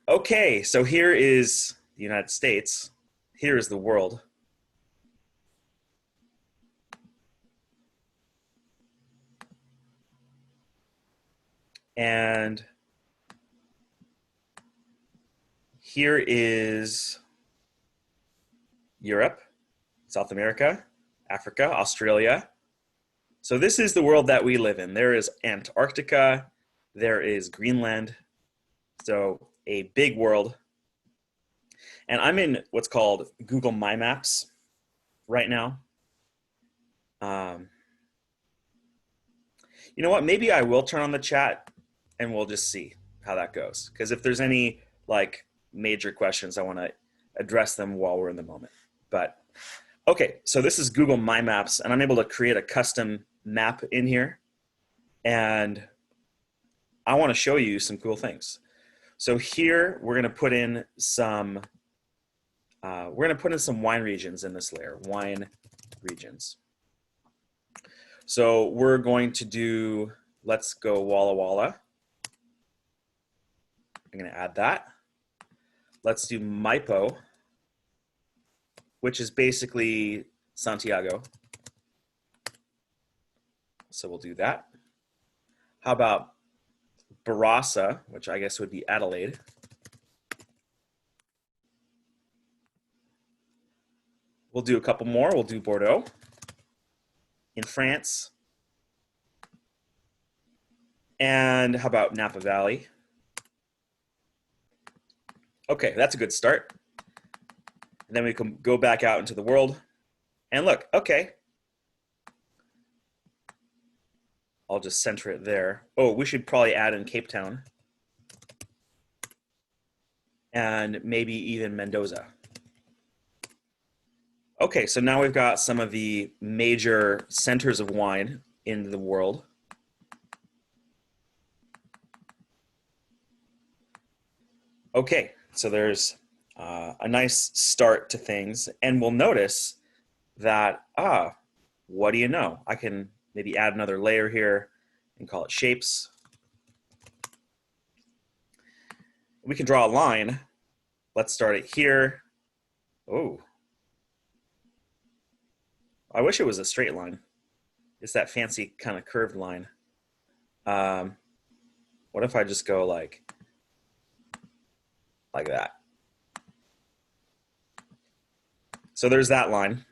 Okay, so here is the United States. Here is the world. And here is Europe, South America, Africa, Australia. So this is the world that we live in. There is Antarctica, there is Greenland, so a big world. And I'm in what's called Google My Maps right now. Um, you know what? Maybe I will turn on the chat and we'll just see how that goes. Because if there's any like major questions, I want to address them while we're in the moment. But okay, so this is Google My Maps, and I'm able to create a custom map in here. And I want to show you some cool things. So here we're going to put in some wine regions in this layer, wine regions. So we're going to do, let's go Walla Walla. I'm going to add that. Let's do Maipo, which is basically Santiago. So we'll do that. How about Barossa, which I guess would be Adelaide. We'll do a couple more. We'll do Bordeaux in France. And how about Napa Valley? Okay, that's a good start. And then we can go back out into the world. And look, okay. I'll just center it there. Oh, we should probably add in Cape Town. And maybe even Mendoza. Okay, so now we've got some of the major centers of wine in the world. Okay, so there's a nice start to things, and we'll notice that, what do you know? I can maybe add another layer here and call it shapes. We can draw a line. Let's start it here. Oh, I wish it was a straight line. It's that fancy kind of curved line. What if I just go like that? So there's that line.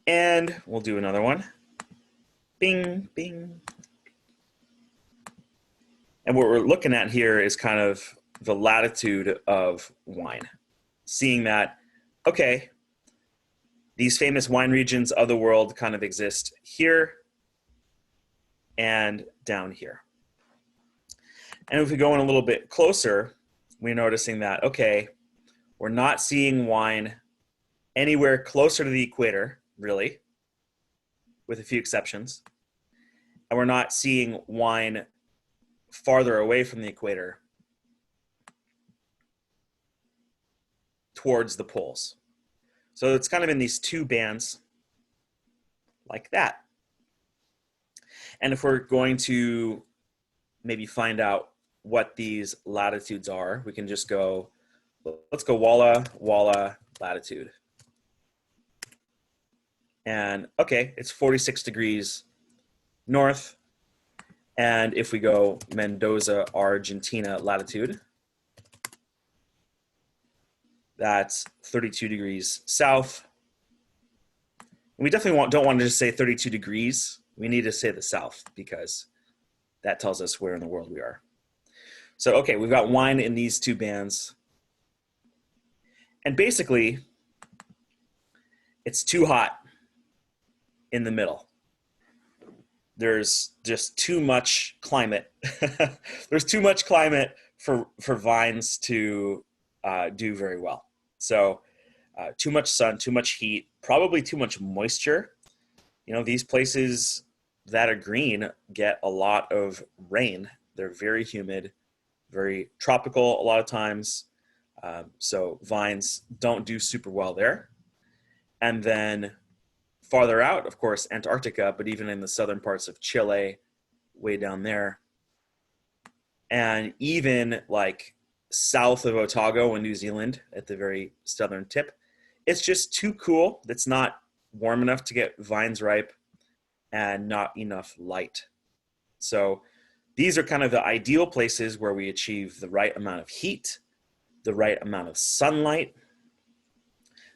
And we'll do another one. Bing, bing. And what we're looking at here is kind of the latitude of wine. Seeing that, okay, these famous wine regions of the world kind of exist here and down here. And if we go in a little bit closer, we're noticing that, okay, we're not seeing wine anywhere closer to the equator, really, with a few exceptions. And we're not seeing wine farther away from the equator towards the poles. So it's kind of in these two bands like that. And if we're going to maybe find out what these latitudes are, we can just go, let's go Walla, Walla, latitude. And okay, it's 46 degrees north. And if we go Mendoza, Argentina latitude, that's 32 degrees south. And we definitely don't want to just say 32 degrees. We need to say the south because that tells us where in the world we are. So, okay, we've got wine in these two bands. And basically, it's too hot in the middle. There's just too much climate. There's too much climate for vines to do very well. So too much sun, too much heat, probably too much moisture. You know, these places that are green get a lot of rain. They're very humid, very tropical a lot of times. So vines don't do super well there. And then farther out, of course, Antarctica, but even in the southern parts of Chile, way down there, and even like south of Otago in New Zealand at the very southern tip, it's just too cool. It's not warm enough to get vines ripe and not enough light. So these are kind of the ideal places where we achieve the right amount of heat, the right amount of sunlight.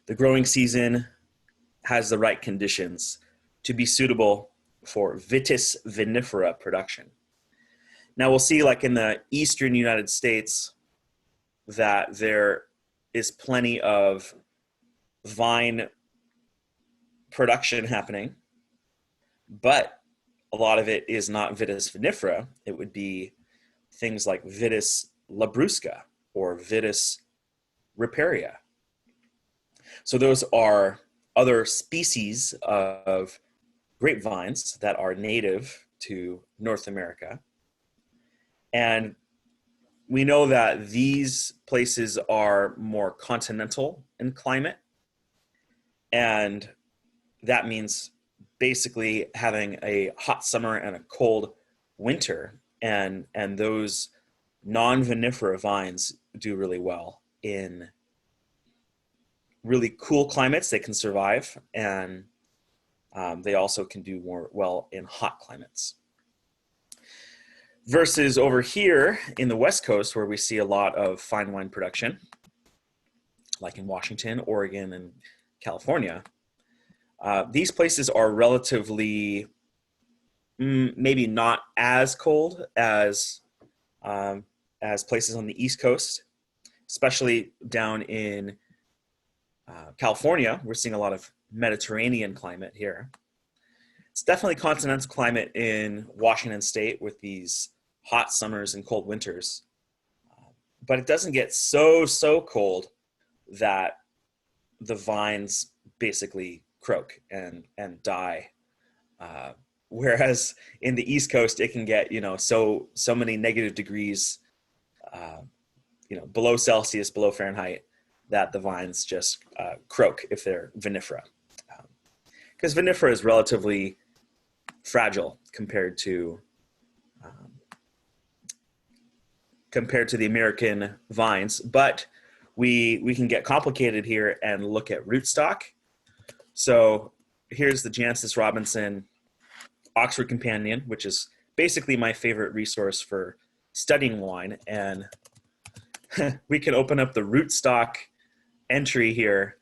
The growing season has the right conditions to be suitable for Vitis vinifera production. Now we'll see, like in the eastern United States, that there is plenty of vine production happening, but a lot of it is not Vitis vinifera. It would be things like Vitis labrusca or Vitis riparia. So those are other species of grapevines that are native to North America. And we know that these places are more continental in climate. And that means basically having a hot summer and a cold winter. And those non-vinifera vines do really well in really cool climates. They can survive, and they also can do more well in hot climates. Versus over here in the West Coast, where we see a lot of fine wine production, like in Washington, Oregon, and California, these places are relatively maybe not as cold as places on the East Coast, especially down in California. We're seeing a lot of Mediterranean climate here. It's definitely continental climate in Washington State with these hot summers and cold winters. But it doesn't get so cold that the vines basically croak and die. Whereas in the East Coast, it can get, so many negative degrees, below Celsius, below Fahrenheit, that the vines just croak if they're vinifera. Because vinifera is relatively fragile compared to the American vines, but we can get complicated here and look at rootstock. So here's the Jancis Robinson Oxford Companion, which is basically my favorite resource for studying wine. And we can open up the rootstock entry here,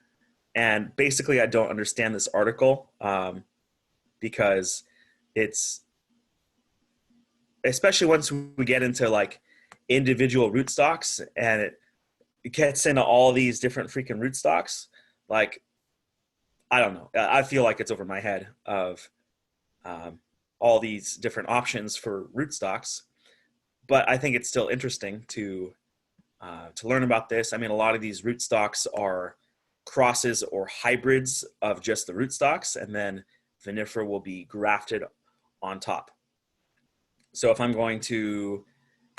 and basically I don't understand this article because it's, especially once we get into like individual rootstocks and it gets into all these different freaking rootstocks, like I don't know, I feel like it's over my head of all these different options for rootstocks. But I think it's still interesting to learn about this. I mean, a lot of these rootstocks are crosses or hybrids of just the rootstocks, and then vinifera will be grafted on top. So if I'm going to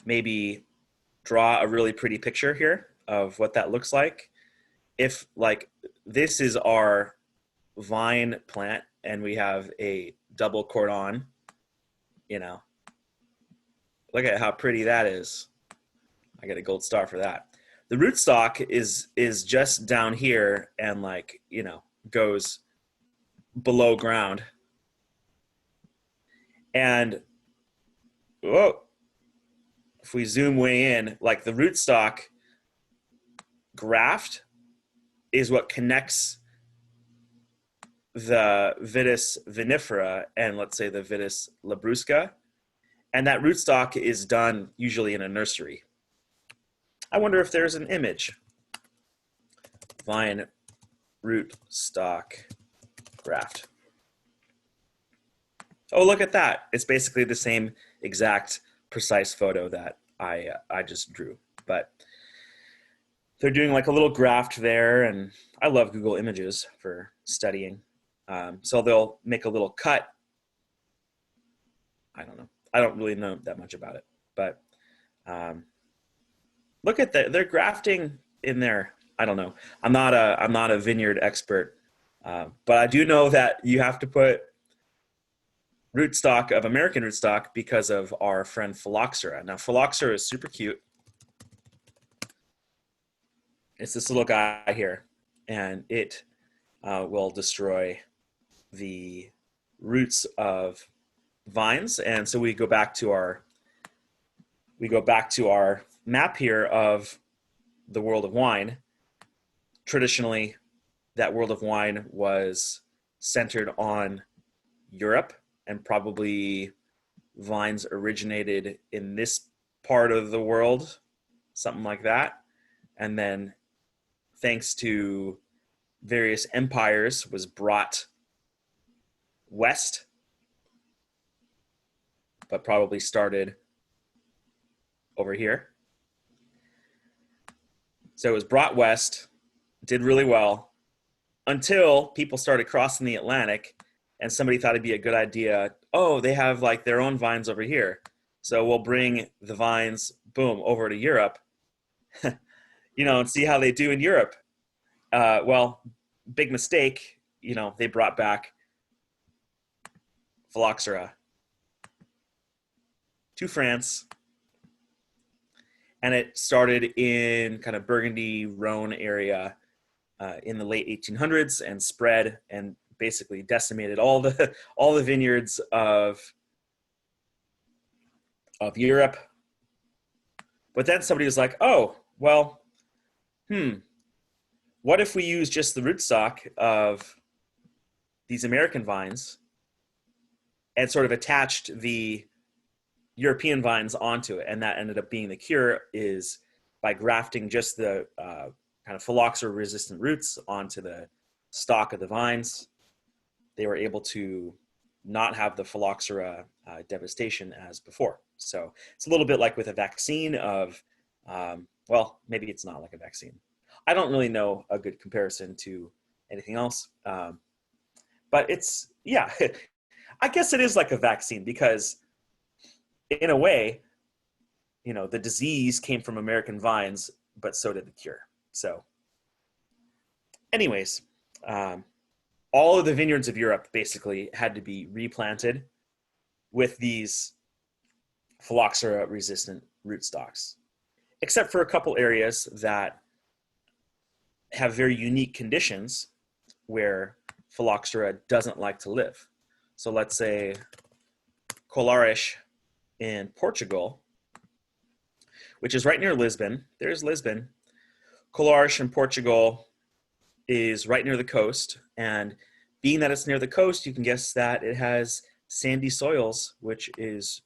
maybe draw a really pretty picture here of what that looks like, if like this is our vine plant and we have a double cordon, look at how pretty that is. I get a gold star for that. The rootstock is just down here and goes below ground. And if we zoom way in, like the rootstock graft is what connects the Vitis vinifera and let's say the Vitis labrusca. And that rootstock is done usually in a nursery. I wonder if there's an image. Vine rootstock graft. Oh, look at that. It's basically the same exact precise photo that I just drew. But they're doing like a little graft there, and I love Google Images for studying. So they'll make a little cut. I don't know. I don't really know that much about it, but look at that. They're grafting in there. I don't know. I'm not a vineyard expert, but I do know that you have to put rootstock of American rootstock because of our friend Phylloxera. Now, Phylloxera is super cute. It's this little guy here, and it will destroy the roots of vines. And so we go back to our map here of the world of wine. Traditionally, that world of wine was centered on Europe, and probably vines originated in this part of the world, something like that. And then thanks to various empires was brought west, but probably started over here. So it was brought west, did really well, until people started crossing the Atlantic and somebody thought it'd be a good idea. Oh, they have like their own vines over here. So we'll bring the vines, boom, over to Europe, and see how they do in Europe. Well, big mistake, they brought back Phylloxera to France. And it started in kind of Burgundy, Rhone area in the late 1800s and spread and basically decimated all the vineyards of Europe. But then somebody was like, oh, well, what if we use just the rootstock of these American vines and sort of attached the European vines onto it? And that ended up being the cure, is by grafting just the kind of Phylloxera resistant roots onto the stalk of the vines. They were able to not have the Phylloxera devastation as before. So it's a little bit like with a vaccine of, well, maybe it's not like a vaccine. I don't really know a good comparison to anything else. But it's, yeah, I guess it is like a vaccine because in a way, the disease came from American vines, but so did the cure. So anyways, all of the vineyards of Europe basically had to be replanted with these Phylloxera resistant rootstocks, except for a couple areas that have very unique conditions where Phylloxera doesn't like to live. So let's say Colares in Portugal, which is right near Lisbon. There's Lisbon. Colares in Portugal is right near the coast, and being that it's near the coast, you can guess that it has sandy soils, which is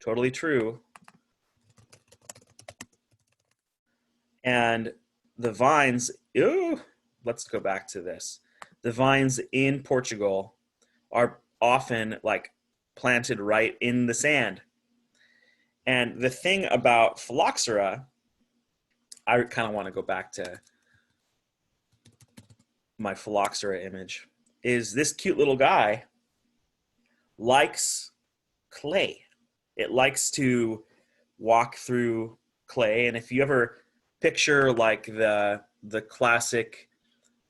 totally true. And the vines, let's go back to this. The vines in Portugal are often like planted right in the sand. And the thing about Phylloxera, I kind of want to go back to my Phylloxera image, is this cute little guy likes clay. It likes to walk through clay. And if you ever picture like the classic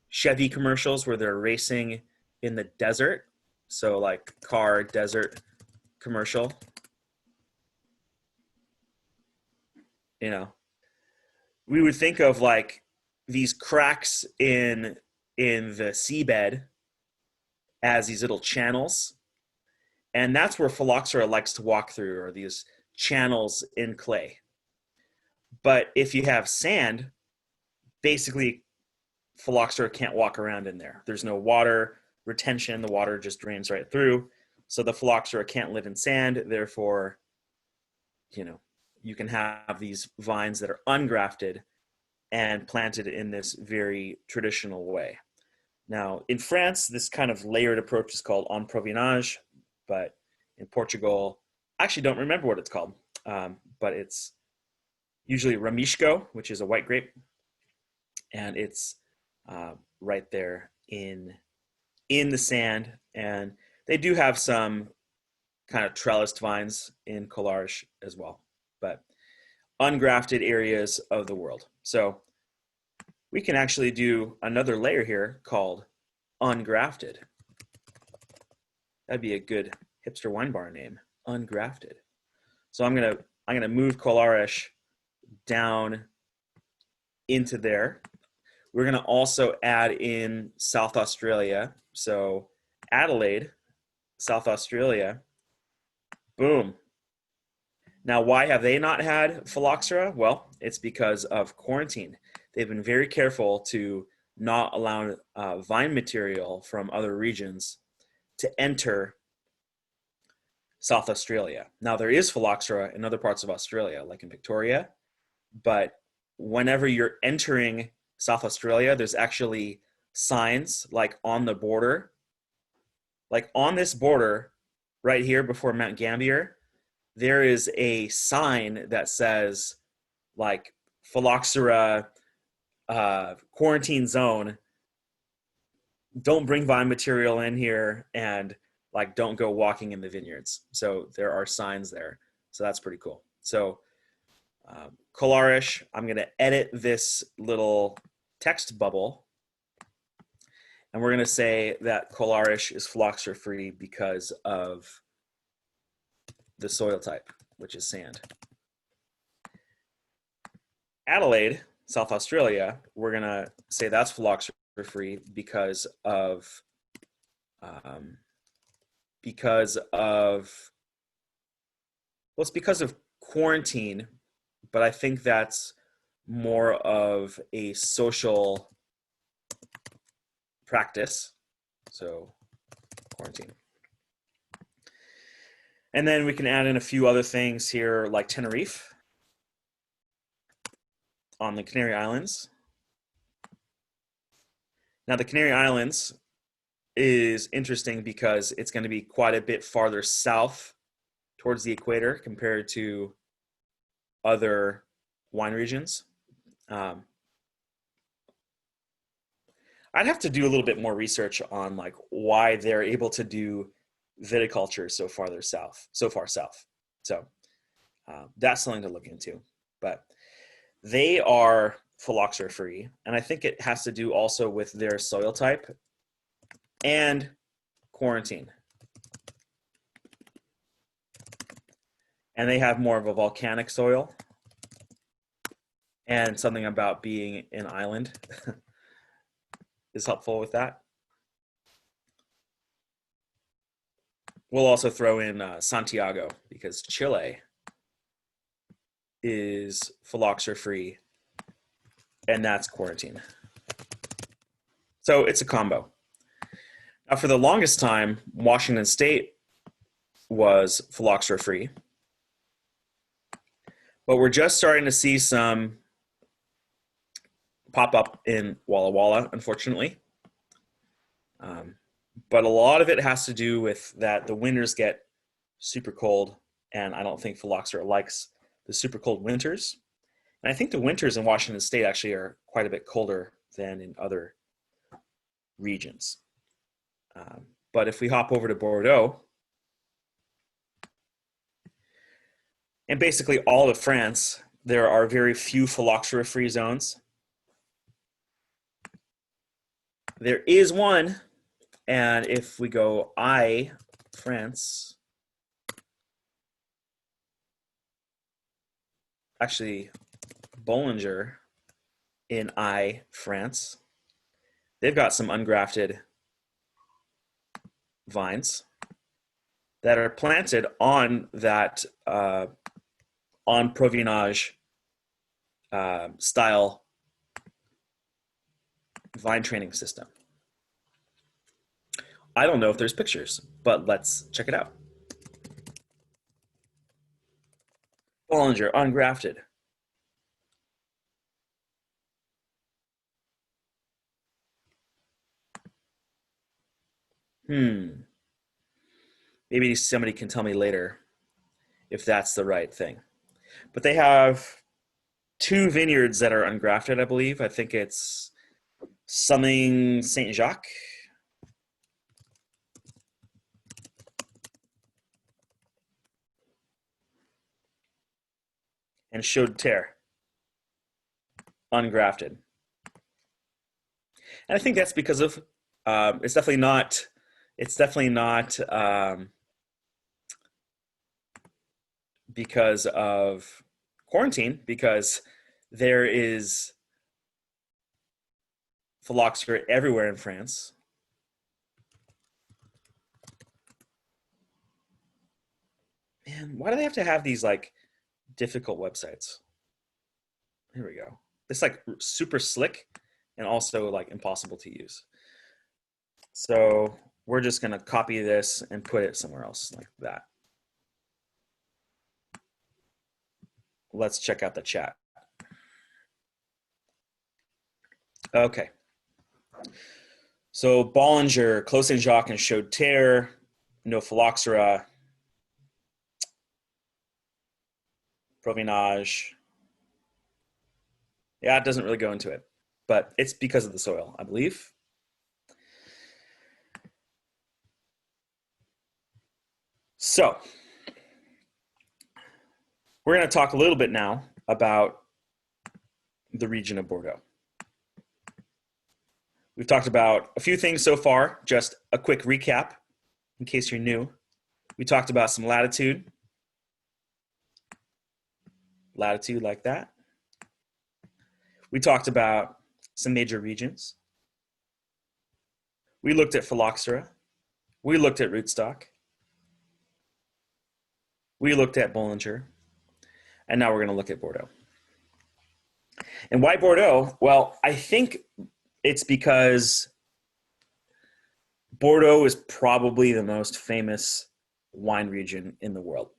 Chevy commercials where they're racing in the desert, so like car desert commercial, we would think of like these cracks in the seabed as these little channels. And that's where Phylloxera likes to walk through, or these channels in clay. But if you have sand, basically Phylloxera can't walk around in there. There's no water retention. The water just drains right through. So the Phylloxera can't live in sand. Therefore, you can have these vines that are ungrafted and planted in this very traditional way. Now, in France, this kind of layered approach is called en provenage, but in Portugal, I actually don't remember what it's called, but it's usually Ramishko, which is a white grape, and it's right there in the sand. And they do have some kind of trellised vines in Colares as well, but ungrafted areas of the world. So we can actually do another layer here called ungrafted. That'd be a good hipster wine bar name, Ungrafted. So I'm gonna move Colares down into there. We're gonna also add in South Australia. So Adelaide, South Australia, boom. Now, why have they not had phylloxera? Well, it's because of quarantine. They've been very careful to not allow vine material from other regions to enter South Australia. Now, there is phylloxera in other parts of Australia, like in Victoria, but whenever you're entering South Australia, there's actually signs like on the border, like on this border right here before Mount Gambier, there is a sign that says like phylloxera quarantine zone. Don't bring vine material in here, and like don't go walking in the vineyards. So there are signs there. So that's pretty cool. So Colares, I'm going to edit this little text bubble, and we're going to say that Colares is phylloxera free because of the soil type, which is sand. Adelaide, South Australia, we're going to say that's phylloxera free because of well, it's because of quarantine, but I think that's more of a social practice. So quarantine. And then we can add in a few other things here, like Tenerife on the Canary Islands. Now, the Canary Islands is interesting because it's going to be quite a bit farther south towards the equator compared to other wine regions. I'd have to do a little bit more research on like why they're able to do viticulture so far south. So that's something to look into. But they are phylloxera free, and I think it has to do also with their soil type and quarantine. And they have more of a volcanic soil, and something about being an island is helpful with that. We'll also throw in Santiago because Chile is phylloxera free, and that's quarantine. So it's a combo. Now, for the longest time, Washington State was phylloxera free, but we're just starting to see some pop up in Walla Walla, unfortunately. But a lot of it has to do with that the winters get super cold, and I don't think phylloxera likes the super cold winters. And I think the winters in Washington State actually are quite a bit colder than in other regions. But if we hop over to Bordeaux, and basically all of France, there are very few phylloxera-free zones. There is one, and if we go France, actually Bollinger in France, they've got some ungrafted vines that are planted on that on Provenage style vine training system. I don't know if there's pictures, but let's check it out. Bollinger ungrafted. Maybe somebody can tell me later if that's the right thing. But they have 2 vineyards that are ungrafted, I believe. I think it's something Saint Jacques and Chaude Terre ungrafted. And I think that's because of it's definitely not because of quarantine, because there is phylloxera everywhere in France. Man, why do they have to have these like difficult websites? Here we go. It's like super slick and also like impossible to use. So we're just going to copy this and put it somewhere else like that. Let's check out the chat. Okay. So Bollinger, Clos Saint-Jacques, and Chaude-Terre, no phylloxera, Provenage. Yeah, it doesn't really go into it, but it's because of the soil, I believe. So we're going to talk a little bit now about the region of Bordeaux. We've talked about a few things so far, just a quick recap in case you're new. We talked about some latitude like that. We talked about some major regions. We looked at phylloxera. We looked at rootstock. We looked at Bollinger. And now we're going to look at Bordeaux. And why Bordeaux? Well, I think it's because Bordeaux is probably the most famous wine region in the world.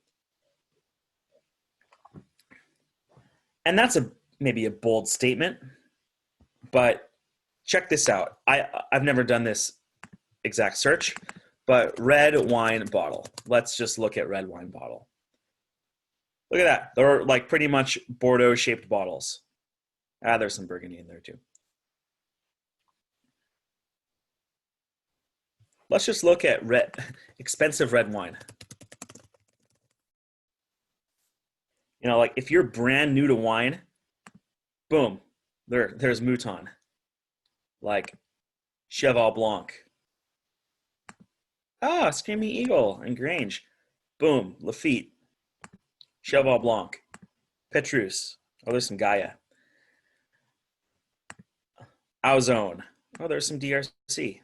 And that's maybe a bold statement, but check this out. I've never done this exact search, but red wine bottle. Let's just look at red wine bottle. Look at that. They're like pretty much Bordeaux-shaped bottles. There's some Burgundy in there too. Let's just look at expensive red wine. You know, like if you're brand new to wine, boom, there's Mouton. Like Cheval Blanc. Screaming Eagle and Grange. Boom, Lafite. Cheval Blanc. Petrus. Oh, there's some Gaia. Auzone. Oh, there's some DRC.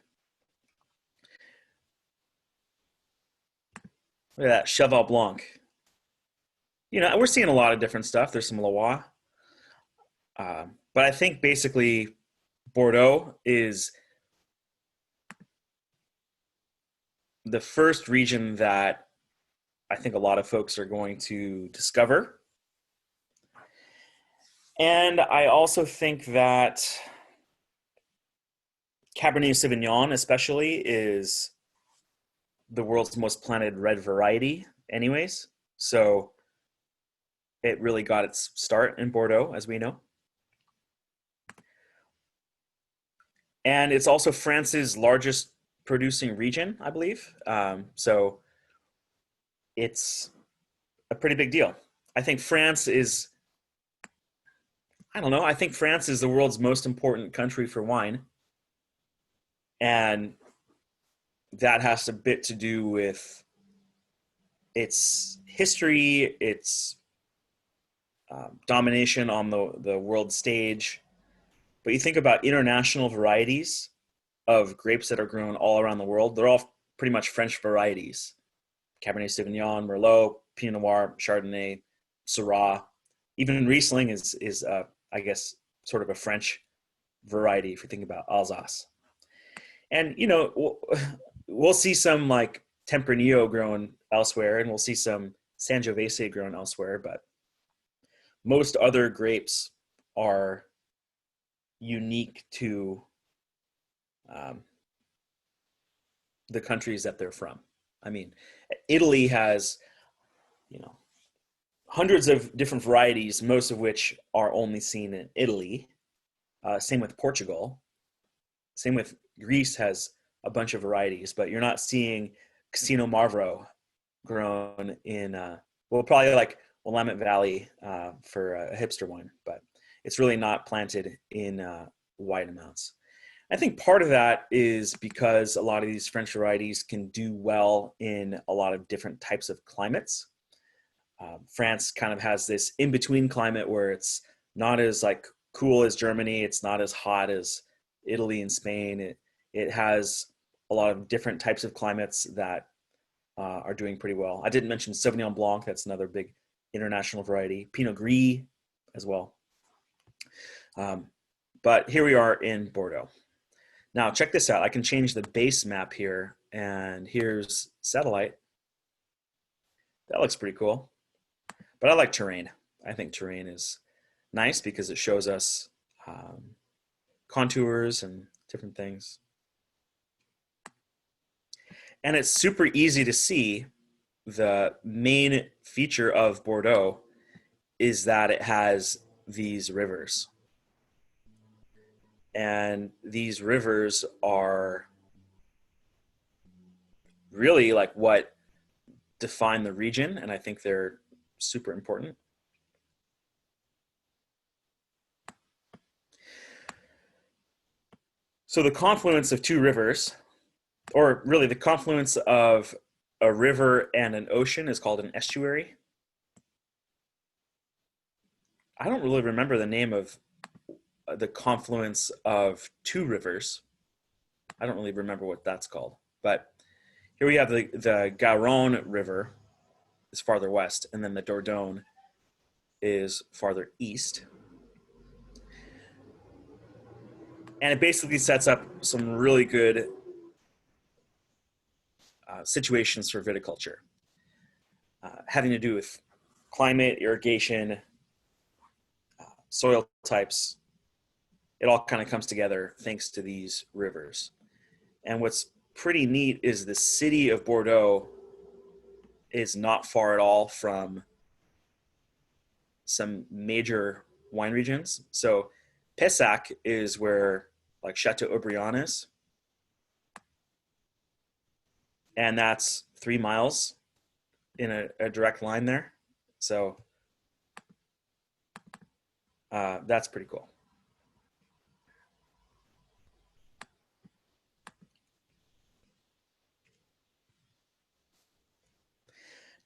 Look at that, Cheval Blanc. You know, we're seeing a lot of different stuff. There's some Loire. But I think basically Bordeaux is the first region that I think a lot of folks are going to discover. And I also think that Cabernet Sauvignon especially is the world's most planted red variety anyways. So it really got its start in Bordeaux, as we know. And it's also France's largest producing region, I believe. So it's a pretty big deal. I think France is, I think France is the world's most important country for wine. And that has a bit to do with its history, its domination on the world stage. But you think about international varieties of grapes that are grown all around the world, they're all pretty much French varieties. Cabernet Sauvignon, Merlot, Pinot Noir, Chardonnay, Syrah. Even Riesling is I guess, sort of a French variety if you think about Alsace. And, you know, we'll see some like Tempranillo grown elsewhere, and we'll see some Sangiovese grown elsewhere, but most other grapes are unique to the countries that they're from. I mean, Italy has, you know, hundreds of different varieties, most of which are only seen in Italy. Same with Portugal. Same with Greece has a bunch of varieties, but you're not seeing Casino Marvro grown in, well, probably like Willamette Valley for a hipster wine, but it's really not planted in wide amounts. I think part of that is because a lot of these French varieties can do well in a lot of different types of climates. France kind of has this in-between climate where it's not as like cool as Germany. It's not as hot as Italy and Spain. It has a lot of different types of climates that are doing pretty well. I didn't mention Sauvignon Blanc. That's another big international variety. Pinot Gris as well. But here we are in Bordeaux. Now check this out. I can change the base map here, and here's satellite. That looks pretty cool. But I like terrain. I think terrain is nice because it shows us contours and different things. And it's super easy to see the main feature of Bordeaux is that it has these rivers. And these rivers are really like what define the region, and I think they're super important. So the confluence of two rivers, or really the confluence of a river and an ocean, is called an estuary. I don't really remember the name of the confluence of two rivers. I don't really remember what that's called. But here we have the Garonne River is farther west, and then the Dordogne is farther east. And it basically sets up some really good situations for viticulture, having to do with climate, irrigation, soil types. It all kind of comes together thanks to these rivers. And what's pretty neat is the city of Bordeaux is not far at all from some major wine regions. So Pessac is where like Chateaubriand is. And that's 3 miles in a direct line there. So that's pretty cool.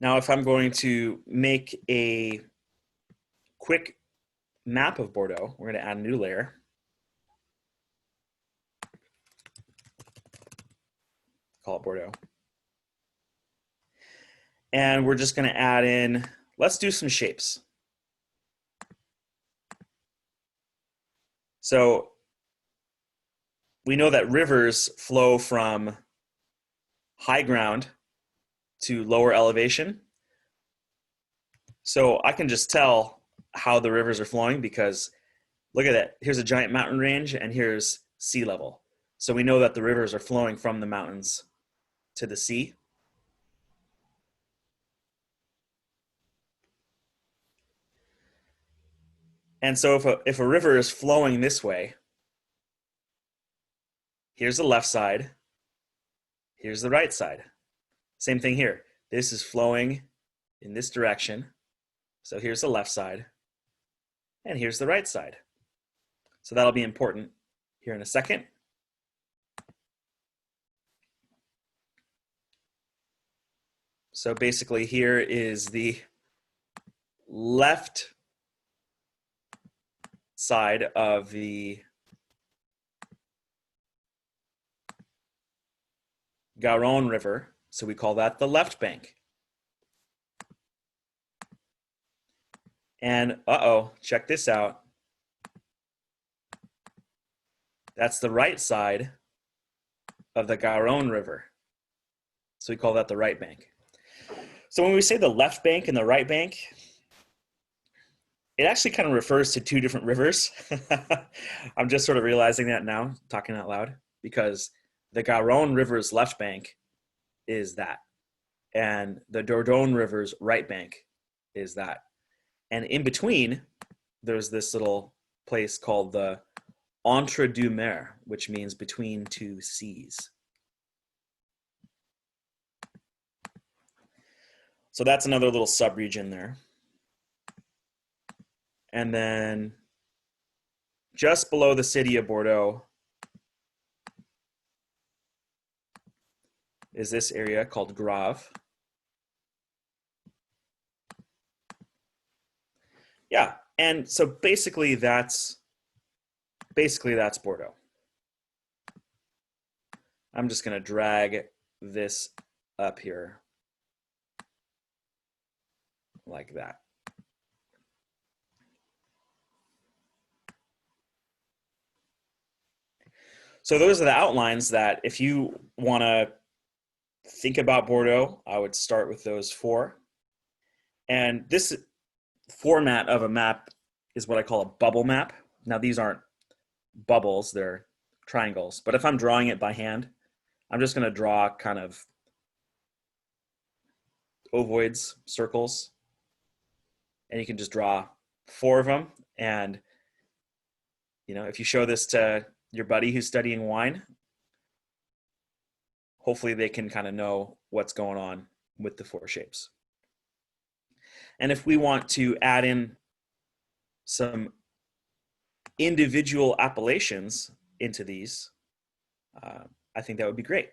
Now, if I'm going to make a quick map of Bordeaux, we're going to add a new layer. Call it Bordeaux. And we're just going to add in, let's do some shapes. So we know that rivers flow from high ground to lower elevation. So I can just tell how the rivers are flowing because look at that. Here's a giant mountain range and here's sea level. So we know that the rivers are flowing from the mountains to the sea. And so if a river is flowing this way, here's the left side, here's the right side. Same thing here. This is flowing in this direction. So here's the left side, and here's the right side. So that'll be important here in a second. So basically here is the left side of the Garonne River. So we call that the left bank. And check this out. That's the right side of the Garonne River. So we call that the right bank. So when we say the left bank and the right bank, it actually kind of refers to two different rivers. I'm just sort of realizing that now, talking out loud, because the Garonne River's left bank is that, and the Dordogne River's right bank is that. And in between, there's this little place called the Entre deux mers, which means between two seas. So that's another little subregion there. And then just below the city of Bordeaux is this area called Grave. Yeah, and so basically that's Bordeaux. I'm just going to drag this up here like that. So those are the outlines that if you want to think about Bordeaux, I would start with those four. And this format of a map is what I call a bubble map. Now these aren't bubbles, they're triangles. But if I'm drawing it by hand, I'm just going to draw kind of ovoids, circles, and you can just draw four of them. And if you show this to your buddy who's studying wine, hopefully they can kind of know what's going on with the four shapes. And if we want to add in some individual appellations into these, I think that would be great.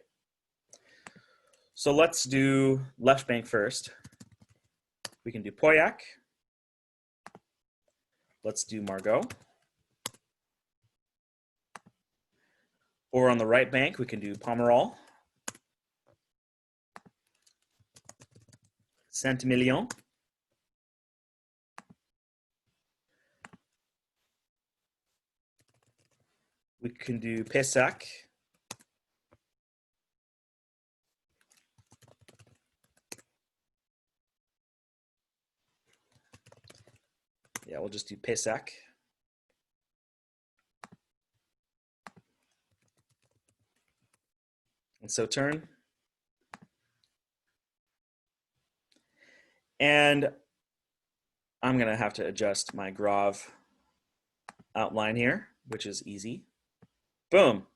So let's do left bank first. We can do Pauillac. Let's do Margaux. Or on the right bank, we can do Pomerol, Saint-Emilion, we can do Pessac, yeah, we'll just do Pessac. And Sauternes. And I'm going to have to adjust my Grave outline here, which is easy. Boom.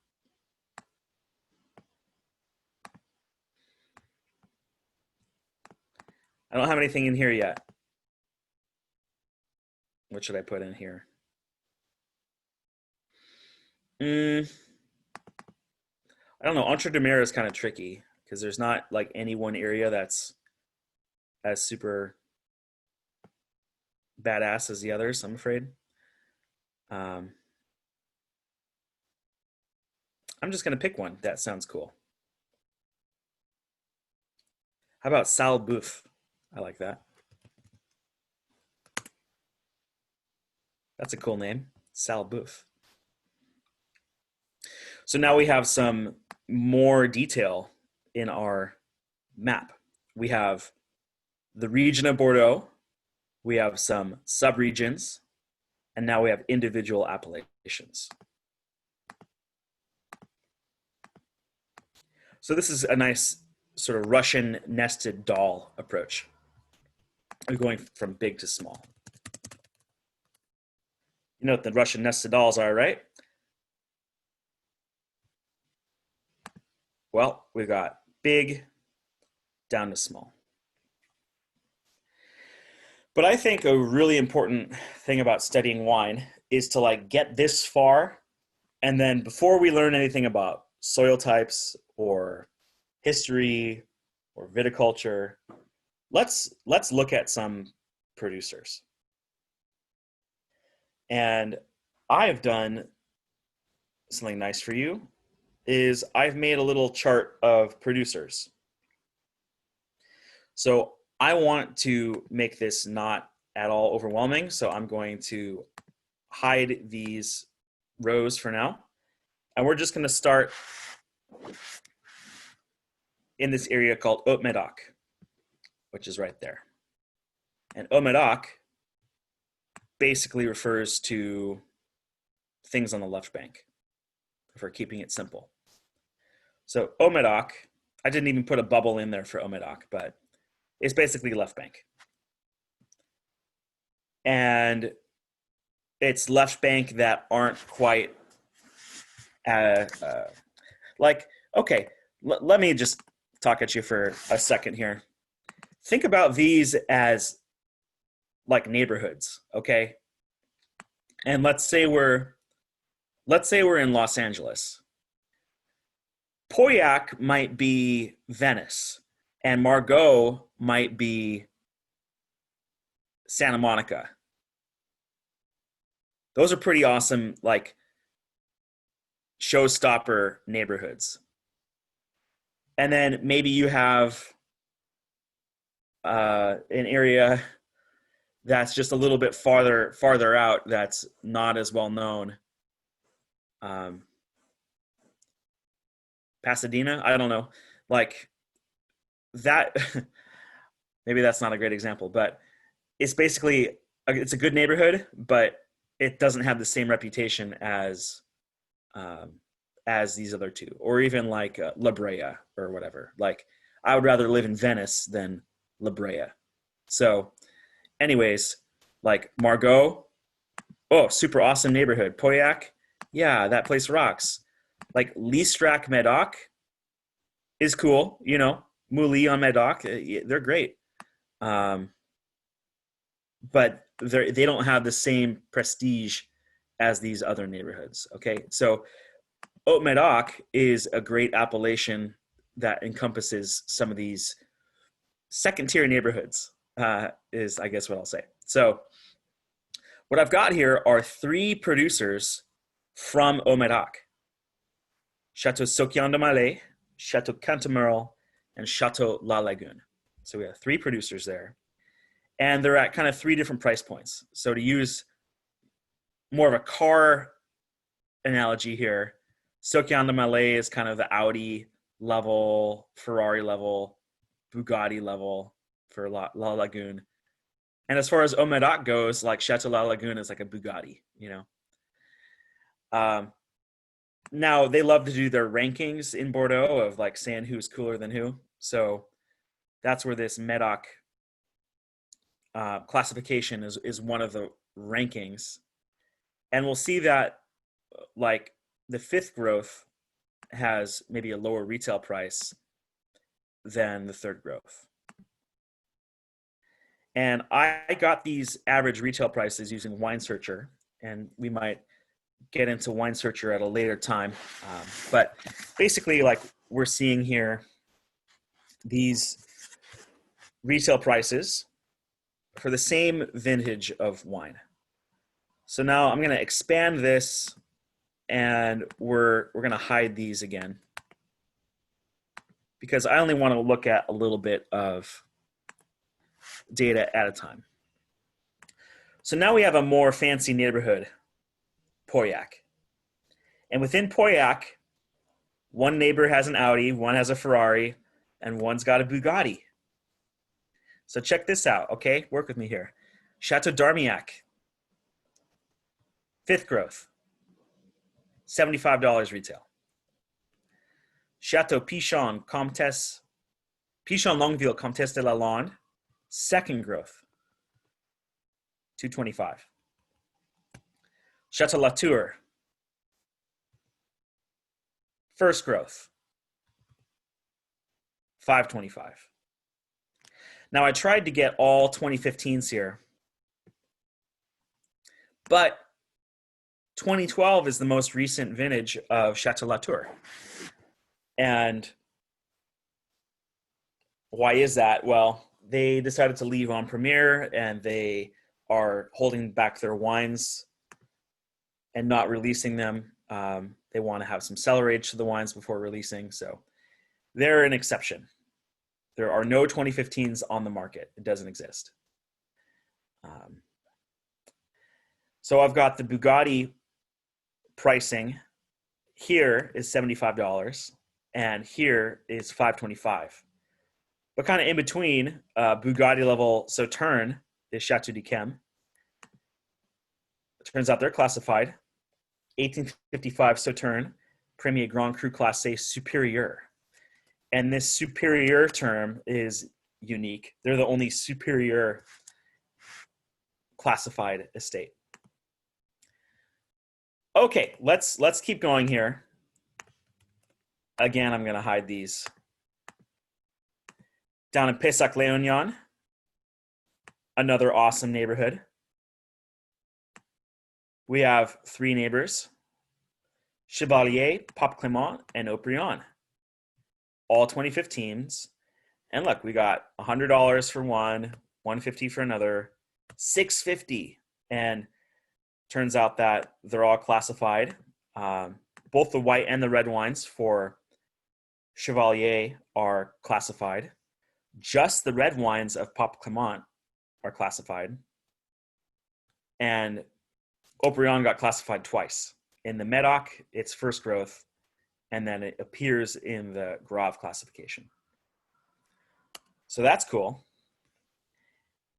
I don't have anything in here yet. What should I put in here? I don't know. Entre deux Mers is kind of tricky because there's not like any one area that's as super badass as the others, I'm afraid. I'm just going to pick one. That sounds cool. How about Sal Bouffe? I like that. That's a cool name, Sal Bouffe. So now we have some more detail in our map. We have the region of Bordeaux, we have some subregions, and now we have individual appellations. So this is a nice sort of Russian nested doll approach. We're going from big to small. You know what the Russian nested dolls are, right? Well, we've got big down to small. But I think a really important thing about studying wine is to like get this far, and then before we learn anything about soil types or history or viticulture, let's look at some producers. And I've done something nice for you is I've made a little chart of producers. So I want to make this not at all overwhelming, so I'm going to hide these rows for now. And we're just going to start in this area called Haut Medoc, which is right there. And Haut Medoc basically refers to things on the left bank, for keeping it simple. So Haut Medoc, I didn't even put a bubble in there for Haut Medoc, but it's basically left bank. And it's left bank that aren't quite like, okay, let me just talk at you for a second here. Think about these as like neighborhoods, okay? And let's say we're in Los Angeles. Pauillac might be Venice, and Margaux might be Santa Monica. Those are pretty awesome, like showstopper neighborhoods. And then maybe you have an area that's just a little bit farther out that's not as well known. Um, Pasadena, I don't know, like that. Maybe that's not a great example, but it's basically it's a good neighborhood, but it doesn't have the same reputation um, as these other two, or even like La Brea or whatever. Like I would rather live in Venice than La Brea. So, anyways, like Margaux, oh, super awesome neighborhood. Pauillac, yeah, that place rocks. Like Listrac Medoc is cool, you know. Mouly on Medoc, they're great. Um, but they don't have the same prestige as these other neighborhoods. Okay, so Haute Medoc is a great appellation that encompasses some of these second tier neighborhoods. Is I guess what I'll say. So what I've got here are three producers from Haute Medoc: Chateau Sauquillant de Malay, Chateau Cantemerle, and Chateau La Lagune. So we have three producers there. And they're at kind of three different price points. So to use more of a car analogy here, Sauquillant de Malay is kind of the Audi level, Ferrari level, Bugatti level for La Lagune. And as far as Haute Medoc goes, like Chateau La Lagune is like a Bugatti, you know. Now they love to do their rankings in Bordeaux of like saying who's cooler than who. So that's where this Medoc classification is one of the rankings. And we'll see that like the fifth growth has maybe a lower retail price than the third growth. And I got these average retail prices using Wine Searcher, and we might get into Wine Searcher at a later time. But basically, like we're seeing here, these retail prices for the same vintage of wine. So now I'm going to expand this, and we're going to hide these again because I only want to look at a little bit of data at a time. So now we have a more fancy neighborhood, Pauillac. And within Pauillac, one neighbor has an Audi, one has a Ferrari, and one's got a Bugatti. So check this out, okay? Work with me here. Chateau d'Armillac, fifth growth, $75 retail. Chateau Pichon Longueville Comtesse de Lalande, second growth, $225. Chateau Latour, first growth, $525. Now I tried to get all 2015s here, but 2012 is the most recent vintage of Chateau Latour. And why is that? Well, they decided to leave en premier, and they are holding back their wines and not releasing them. They want to have some cellar age to the wines before releasing. So they're an exception. There are no 2015s on the market. It doesn't exist. So I've got the Bugatti pricing. Here is $75, and here is $525. But kind of in between, Bugatti level Sauterne is Chateau d'Yquem. It turns out they're classified 1855 Sauterne Premier Grand Cru Classé Supérieur. And this superior term is unique. They're the only superior classified estate. Okay, let's keep going here. Again, I'm going to hide these. Down in Pessac-Léognan, another awesome neighborhood. We have three neighbors: Chevalier, Pape Clément, and Haut-Brion. All 2015s. And look, we got $100 for one, $150 for another, $650. And turns out that they're all classified. Both the white and the red wines for Chevalier are classified. Just the red wines of Pop Clement are classified. And Haut-Brion got classified twice. In the Medoc, it's first growth, and then it appears in the Grave classification. So that's cool.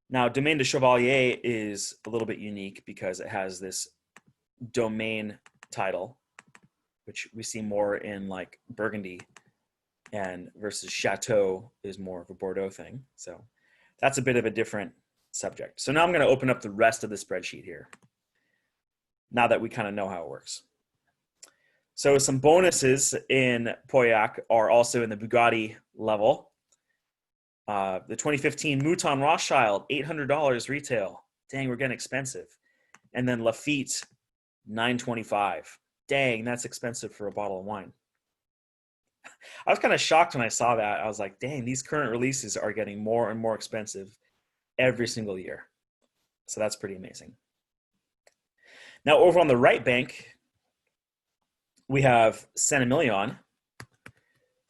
Now, Domaine de Chevalier is a little bit unique because it has this domain title, which we see more in like Burgundy, and versus Chateau is more of a Bordeaux thing. So that's a bit of a different subject. So now I'm going to open up the rest of the spreadsheet here, now that we kind of know how it works. So some bonuses in Pauillac are also in the Bugatti level. The 2015 Mouton Rothschild, $800 retail. Dang, we're getting expensive. And then Lafite, $925. Dang, that's expensive for a bottle of wine. I was kind of shocked when I saw that. I was like, dang, these current releases are getting more and more expensive every single year. So that's pretty amazing. Now over on the right bank, we have Saint-Emilion.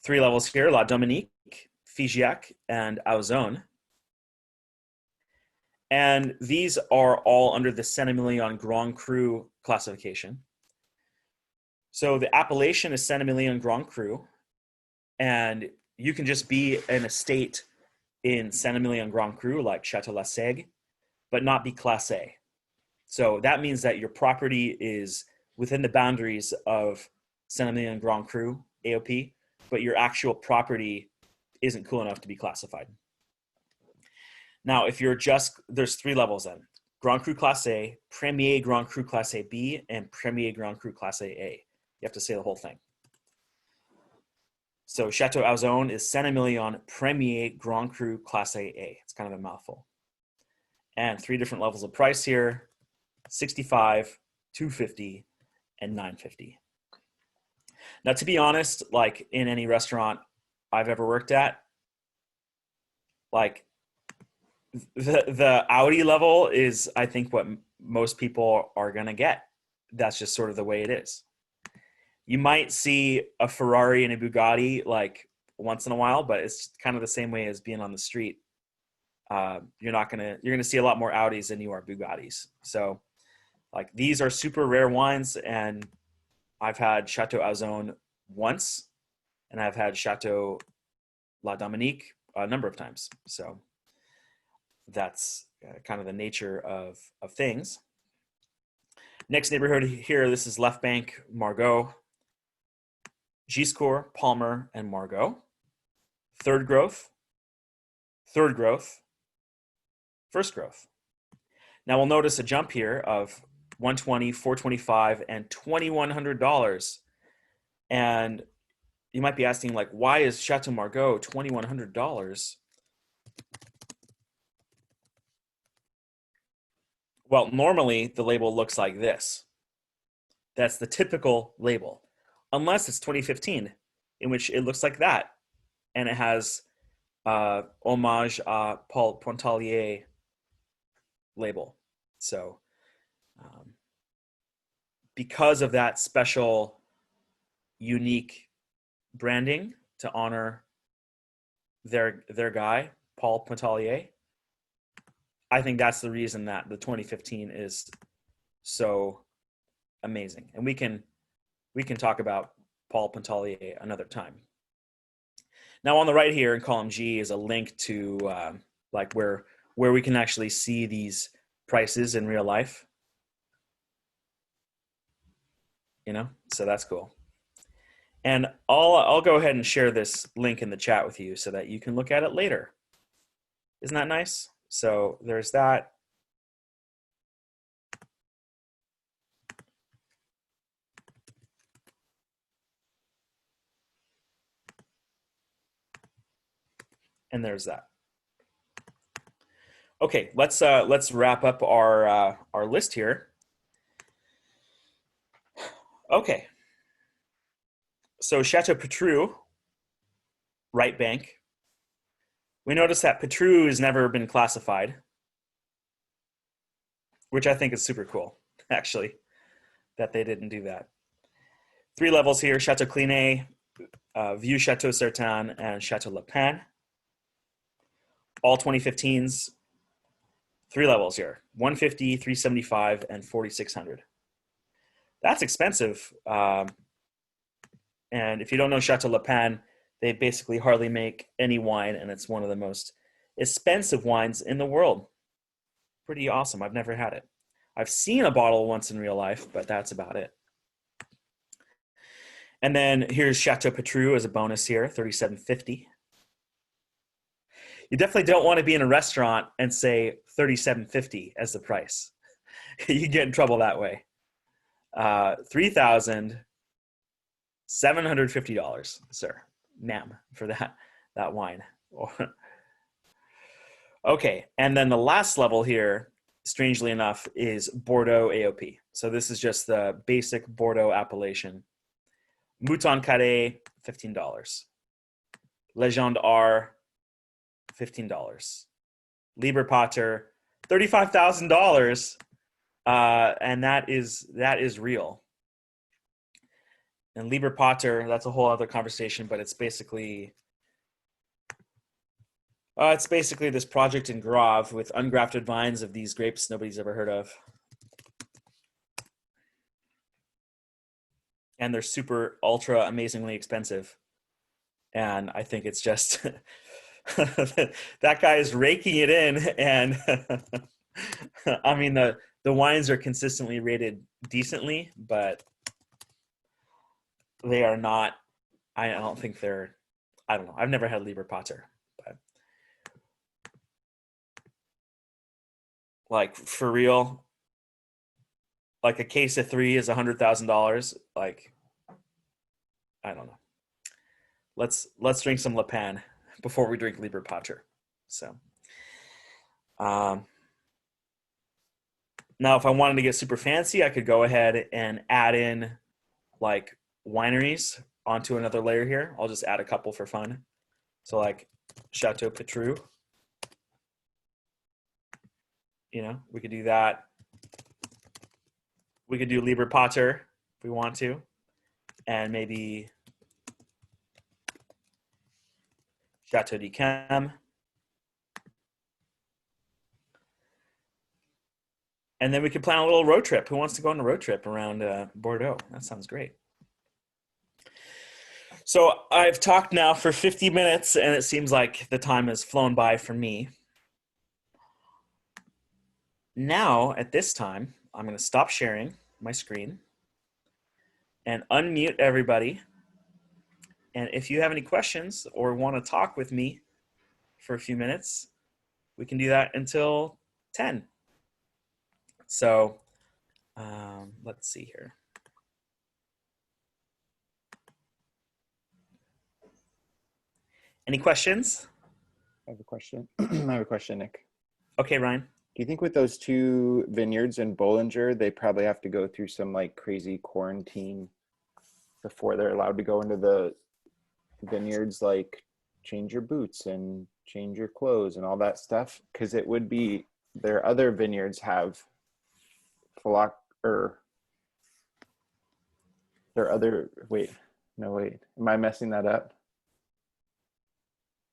3 levels here, La Dominique, Figeac, and Ausone. And these are all under the Saint-Emilion Grand Cru classification. So the appellation is Saint-Emilion Grand Cru, and you can just be an estate in Saint-Emilion Grand Cru like Chateau La Sègue, but not be Class A. So that means that your property is within the boundaries of Saint-Emilion Grand Cru AOP, but your actual property isn't cool enough to be classified. Now, if you're just, there's 3 levels then. Grand Cru Class A, Premier Grand Cru Class A B, and Premier Grand Cru Class A. You have to say the whole thing. So Chateau Ausone is Saint-Emilion Premier Grand Cru Class A. It's kind of a mouthful. And 3 different levels of price here, 65, 250, and 950. Now, to be honest, like in any restaurant I've ever worked at, like the Audi level is, I think, what most people are going to get. That's just sort of the way it is. You might see a Ferrari and a Bugatti like once in a while, but it's kind of the same way as being on the street. You're going to see a lot more Audis than you are Bugattis. So like these are super rare wines, and I've had Chateau Ausone once, and I've had Chateau La Dominique a number of times. So that's kind of the nature of things. Next neighborhood here, this is left bank, Margaux, Giscourt, Palmer, and Margaux. Third growth, first growth. Now we'll notice a jump here of $120, $425, and $2,100. And you might be asking, like, why is Chateau Margaux $2,100? Well, normally the label looks like this. That's the typical label, unless it's 2015, in which it looks like that, and it has homage à Paul Pontellier label. So because of that special, unique branding to honor their guy, Paul Pontellier, I think that's the reason that the 2015 is so amazing. And we can talk about Paul Pontellier another time. Now on the right here in column G is a link to like where we can actually see these prices in real life. You know, so that's cool. And I'll go ahead and share this link in the chat with you so that you can look at it later. Isn't that nice? So there's that. And there's that. Okay, let's wrap up our list here. Okay. So Chateau Petrus, right bank. We notice that Petrus has never been classified, which I think is super cool. actually, that they didn't do that. 3 levels here: Chateau Clinet, Vieux Chateau Certain, and Chateau Le Pen. All 2015s. 3 levels here: 150, 375, and 4600. That's expensive. And if you don't know Chateau Le Pen, they basically hardly make any wine, and it's one of the most expensive wines in the world. Pretty awesome. I've never had it. I've seen a bottle once in real life, but that's about it. And then here's Chateau Petrus as a bonus here, $37.50. You definitely don't want to be in a restaurant and say $37.50 as the price. You get in trouble that way. $3,750, sir, ma'am, for that wine. Okay, and then the last level here, strangely enough, is Bordeaux Aop. So this is just the basic Bordeaux appellation. Mouton Carré, $15. Legend R, $15. Liber Pater, $35,000, and that is real. And Liber Pater, that's a whole other conversation, but it's basically this project in Grave with ungrafted vines of these grapes nobody's ever heard of. And they're super, ultra, amazingly expensive. And I think it's just, that guy is raking it in. And I mean, the wines are consistently rated decently, but they are not, I don't think they're, I don't know. I've never had Liber Pater. Like, for real, like a case of 3 is $100,000. Like, I don't know. Let's drink some Le Pen before we drink Liber Pater. So, now if I wanted to get super fancy, I could go ahead and add in like wineries onto another layer here. I'll just add a couple for fun. So like Chateau Petrus. You know, we could do that. We could do Liber Pater if we want to. And maybe Chateau d'Yquem. And then we could plan a little road trip. Who wants to go on a road trip around Bordeaux? That sounds great. So I've talked now for 50 minutes, and it seems like the time has flown by for me. Now, at this time, I'm going to stop sharing my screen and unmute everybody. And if you have any questions or want to talk with me for a few minutes, we can do that until 10. So let's see here. Any questions? I have a question. I have a question, Nick. Okay, Ryan. Do you think with those 2 vineyards in Bollinger, they probably have to go through some like crazy quarantine before they're allowed to go into the vineyards, like change your boots and change your clothes and all that stuff? Because it would be, their other vineyards have their other, wait, am I messing that up?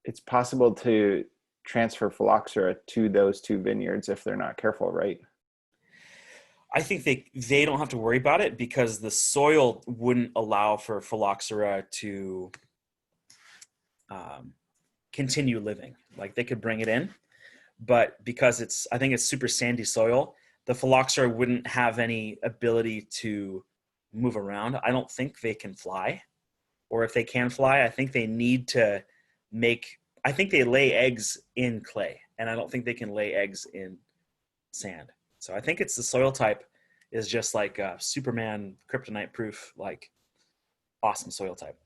It's possible to transfer Phylloxera to those 2 vineyards if they're not careful, right? I think they don't have to worry about it because the soil wouldn't allow for Phylloxera to continue living. Like, they could bring it in, but because I think it's super sandy soil, the Phylloxera wouldn't have any ability to move around. I don't think they can fly, or if they can fly, I think they need to I think they lay eggs in clay, and I don't think they can lay eggs in sand. So I think it's the soil type is just like a Superman kryptonite proof, like awesome soil type.